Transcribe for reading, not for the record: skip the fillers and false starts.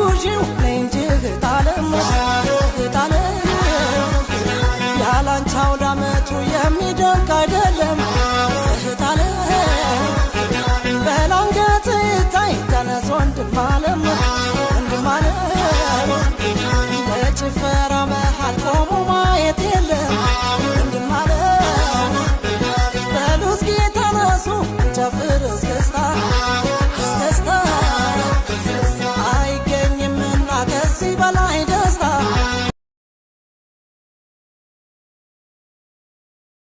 አስጉዢው ለእንጂ እህታለም ያላንቻው ዳመቱ የሚደንቅ አይደለም እህታለም በላንገት ይታይ ተነስ ወንድማለም በጭፈራ መሃል ቆሞ ማየት የለም ወንድማለም በሉ እስኪ ተነሱ ጨፍር እስክስታ አይገኝምና ከዚህ በላይ